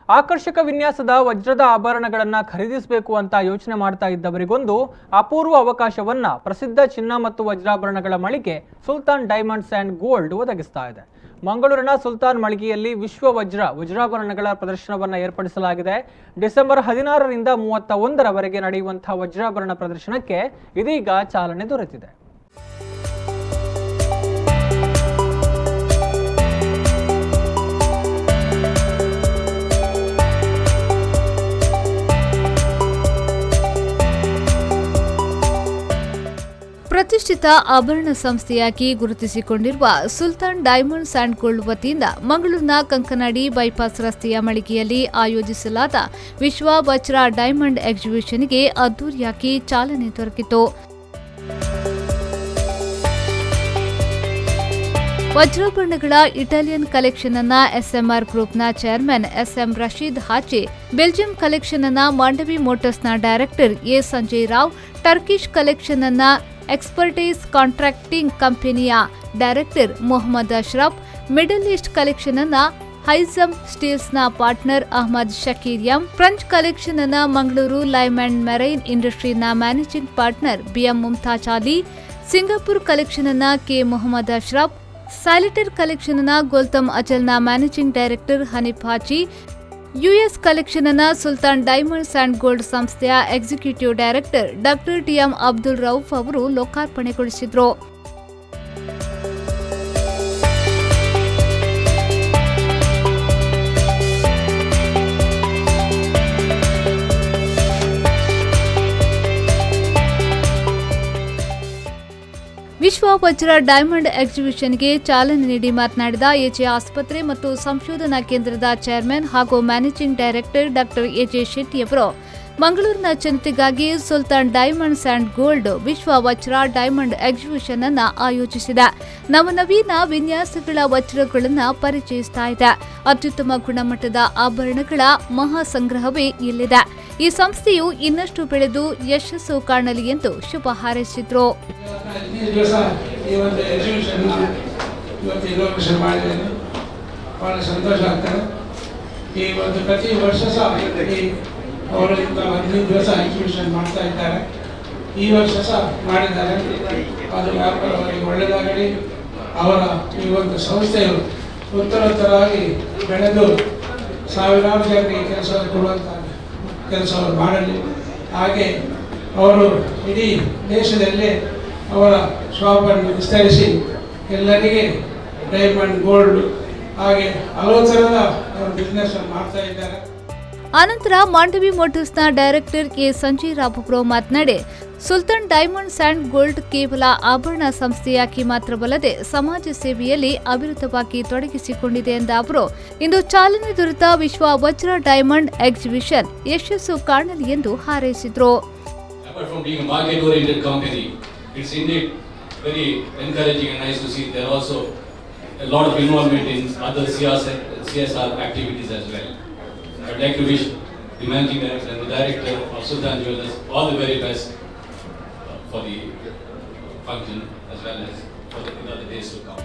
ಆಕರ್ಷಕ ವಿನ್ಯಾಸದ ವಜ್ರದ ಆಭರಣಗಳನ್ನು ಖರೀದಿಸಬೇಕು ಅಂತ ಯೋಚನೆ ಮಾಡ್ತಾ ಇದ್ದವರಿಗೊಂದು ಅಪೂರ್ವ ಅವಕಾಶವನ್ನ ಪ್ರಸಿದ್ಧ ಚಿನ್ನ ಮತ್ತು ವಜ್ರಾಭರಣಗಳ ಮಳಿಗೆ ಸುಲ್ತಾನ್ ಡೈಮಂಡ್ಸ್ ಅಂಡ್ ಗೋಲ್ಡ್ ಒದಗಿಸ್ತಾ ಇದೆ. ಮಂಗಳೂರಿನ ಸುಲ್ತಾನ್ ಮಳಿಗೆಯಲ್ಲಿ ವಿಶ್ವ ವಜ್ರಾಭರಣಗಳ ಪ್ರದರ್ಶನವನ್ನು ಏರ್ಪಡಿಸಲಾಗಿದೆ. ಡಿಸೆಂಬರ್ 16ರಿಂದ 31ರವರೆಗೆ ನಡೆಯುವಂತಹ ವಜ್ರಾಭರಣ ಪ್ರದರ್ಶನಕ್ಕೆ ಇದೀಗ ಚಾಲನೆ ದೊರೆತಿದೆ. ಪ್ರತಿಷ್ಠಿತ ಆಭರಣ ಸಂಸ್ಥೆಯಾಗಿ ಗುರುತಿಸಿಕೊಂಡಿರುವ ಸುಲ್ತಾನ್ ಡೈಮಂಡ್ಸ್ ಅಂಡ್ ಗೋಲ್ಡ್ ವತಿಯಿಂದ ಮಂಗಳೂರಿನ ಕಂಕನಾಡಿ ಬೈಪಾಸ್ ರಸ್ತೆಯ ಮಳಿಗೆಯಲ್ಲಿ ಆಯೋಜಿಸಲಾದ ವಿಶ್ವ ವಜ್ರ ಡೈಮಂಡ್ ಎಕ್ಸಿಬಿಷನ್ಗೆ ಅದ್ದೂರಿಯಾಗಿ ಚಾಲನೆ ದೊರಕಿತು. ವಜ್ರಾಭರಣಗಳ ಇಟಾಲಿಯನ್ ಕಲೆಕ್ಷನ್ ಅನ್ನ ಎಸ್ಎಂಆರ್ ಗ್ರೂಪ್ನ chairman SM Rashid Haji, Belgium collection ಅನ್ನ ಮಾಂಡವಿ ಮೋಟರ್ಸ್ನ director A Sanjay Rao, Turkish collection ಅನ್ನ ಎಕ್ಸ್ಪರ್ಟೈಸ್ ಕಾಂಟ್ರಾಕ್ಟಿಂಗ್ ಕಂಪನಿಯ director Mohammed Ashraf, Middle East collection ಅನ್ನ ಹೈಸಮ್ ಸ್ಟೀಲ್ಸ್ನ partner Ahmed Shakir M, French collection ಅನ್ನ ಮಂಗಳೂರು ಲೈಮ್ ಅಂಡ್ ಮೆರೈನ್ ಇಂಡಸ್ಟ್ರಿನ managing partner BM Mumtaz Ali, Singapore collection ಅನ್ನ K Mohammed Ashraf, solitaire collection ಅನ್ನ ಗೋಲ್ತಮ್ ಅಜಲ್ನ managing director Hanif Haji, US collection ಅನ್ನ ಸುಲ್ತಾನ್ ಡೈಮಂಡ್ಸ್ ಅಂಡ್ ಗೋಲ್ಡ್ ಸಂಸ್ಥೆಯ executive director doctor TM Abdul Rauf ಅವರು ಲೋಕಾರ್ಪಣೆಗೊಳಿಸಿದರು. ವಿಶ್ವ ವಜ್ರ ಡೈಮಂಡ್ ಎಕ್ಸಿಬಿಷನ್ಗೆ ಚಾಲನೆ ನೀಡಿ ಮಾತನಾಡಿದ ಎಜೆ ಆಸ್ಪತ್ರೆ ಮತ್ತು ಸಂಶೋಧನಾ ಕೇಂದ್ರದ ಚೇರ್ಮನ್ ಹಾಗೂ managing director doctor A J Shetty ಅವರು ಮಂಗಳೂರಿನ ಜನತೆಗಾಗಿ ಸುಲ್ತಾನ್ ಡೈಮಂಡ್ಸ್ ಅಂಡ್ ಗೋಲ್ಡ್ ವಿಶ್ವ ವಜ್ರ ಡೈಮಂಡ್ ಎಕ್ಸಿಬಿಷನ್ ಅನ್ನ ಆಯೋಜಿಸಿದೆ. ನವನವೀನ ವಿನ್ಯಾಸಗಳ ವಜ್ರಗಳನ್ನು ಪರಿಚಯಿಸ್ತಾ ಇದೆ. ಅತ್ಯುತ್ತಮ ಗುಣಮಟ್ಟದ ಆಭರಣಗಳ ಮಹಾ ಸಂಗ್ರಹವೇ ಇಲ್ಲಿದೆ. ಈ ಸಂಸ್ಥೆಯು ಇನ್ನಷ್ಟು ಬೆಳೆದು ಯಶಸ್ಸು ಕಾಣಲಿ ಎಂದು ಶುಭ ಹಾರೈಸಿದ್ರು. ಪ್ರತಿ ವರ್ಷ ಅವರು 15 ದಿವಸ ಎಕ್ಸಿಬಿಷನ್ ಮಾಡ್ತಾ ಇದ್ದಾರೆ. ಈ ವರ್ಷ ಸಹ ಮಾಡಿದ್ದಾರೆ. ಅದು ವ್ಯಾಪಾರವಾಗಿ ಒಳ್ಳೆಯದಾಗಲಿ, ಅವರ ಈ ಒಂದು ಸಂಸ್ಥೆಯು ಉತ್ತರೋತ್ತರವಾಗಿ ಬೆಳೆದು ಸಾವಿರಾರು ಜನರಿಗೆ ಕೆಲಸ ಕೊಡುವಂಥ ಕೆಲಸವನ್ನು ಮಾಡಲಿ. ಹಾಗೆ ಅವರು ಇಡೀ ದೇಶದಲ್ಲೇ ಅವರ ಶಾಪನ್ನು ವಿಸ್ತರಿಸಿ ಎಲ್ಲರಿಗೆ ಡೈಮಂಡ್ ಗೋಲ್ಡ್ ಹಾಗೆ ಹಲವು ಥರದ ಅವರು ಬಿಸ್ನೆಸ್ ಮಾಡ್ತಾ ಇದ್ದಾರೆ. ಆನಂತರ ಮಾಂಡವಿ ಮೋಟರ್ಸ್ನ ಡೈರೆಕ್ಟರ್ ಎ ಸಂಜಯ್ ರಾವ್ ಅವರು ಮಾತನಾಡಿ, ಸುಲ್ತಾನ್ ಡೈಮಂಡ್ಸ್ ಅಂಡ್ ಗೋಲ್ಡ್ ಕೇವಲ ಆಭರಣ ಸಂಸ್ಥೆಯಾಗಿ ಮಾತ್ರವಲ್ಲದೆ ಸಮಾಜ ಸೇವೆಯಲ್ಲಿ ಅವಿರತವಾಗಿ ತೊಡಗಿಸಿಕೊಂಡಿದೆ ಎಂದ ಅವರು, ಇಂದು ಚಾಲನೆ ದೊರೆತ ವಿಶ್ವ ವಜ್ರ ಡೈಮಂಡ್ ಎಕ್ಸಿಬಿಷನ್ ಯಶಸ್ಸು ಕಾಣಲಿ ಎಂದು ಹಾರೈಸಿದರು. A lot of involvement in other CSR activities as well. I would like to wish the managing director and the director of Sultan Jewellers all the very best for the function as well as for the days to come.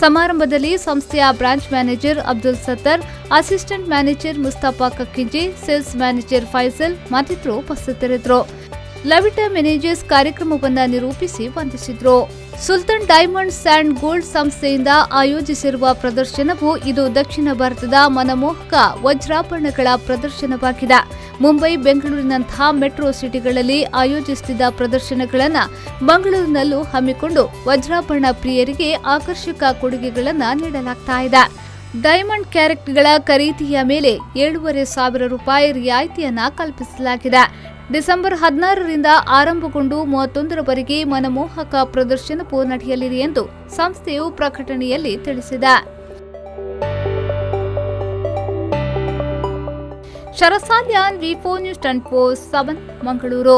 ಸಮಾರಂಭದಲ್ಲಿ ಸಂಸ್ಥೆಯ branch manager Abdul Sattar, assistant manager Mustafa Kakkinje, sales manager Faisal ಮತ್ತಿತರರು ಉಪಸ್ಥಿತರಿದ್ದರು. ಲವಿಟಾ managers ಕಾರ್ಯಕ್ರಮವನ್ನು ನಿರೂಪಿಸಿ ವಂದಿಸಿದರು. Sultan diamonds and gold ಸಂಸ್ಥೆಯಿಂದ ಆಯೋಜಿಸಿರುವ ಪ್ರದರ್ಶನವು ಇದು ದಕ್ಷಿಣ ಭಾರತದ ಮನಮೋಹಕ ವಜ್ರಾಭರಣಗಳ ಪ್ರದರ್ಶನವಾಗಿದೆ. ಮುಂಬೈ, ಬೆಂಗಳೂರಿನಂತಹ ಮೆಟ್ರೋ ಸಿಟಿಗಳಲ್ಲಿ ಆಯೋಜಿಸುತ್ತಿದ್ದ ಪ್ರದರ್ಶನಗಳನ್ನು ಮಂಗಳೂರಿನಲ್ಲೂ ಹಮ್ಮಿಕೊಂಡು ವಜ್ರಾಭರಣ ಪ್ರಿಯರಿಗೆ ಆಕರ್ಷಕ ಕೊಡುಗೆಗಳನ್ನು ನೀಡಲಾಗ್ತಾ ಇದೆ. ಡೈಮಂಡ್ ಕ್ಯಾರೆಟ್ಗಳ ಖರೀದಿಯ ಮೇಲೆ 7,500 ರೂಪಾಯಿ ರಿಯಾಯಿತಿಯನ್ನ ಕಲ್ಪಿಸಲಾಗಿದೆ. ಡಿಸೆಂಬರ್ 16ರಿಂದ ಆರಂಭಗೊಂಡು 31ರವರೆಗೆ ಮನಮೋಹಕ ಪ್ರದರ್ಶನವು ನಡೆಯಲಿದೆ ಎಂದು ಸಂಸ್ಥೆಯು ಪ್ರಕಟಣೆಯಲ್ಲಿ ತಿಳಿಸಿದೆ. ಶರಸಾಲ್ಯಾನ್, ವಿ4 ನ್ಯೂಸ್ 24/7 ಮಂಗಳೂರು.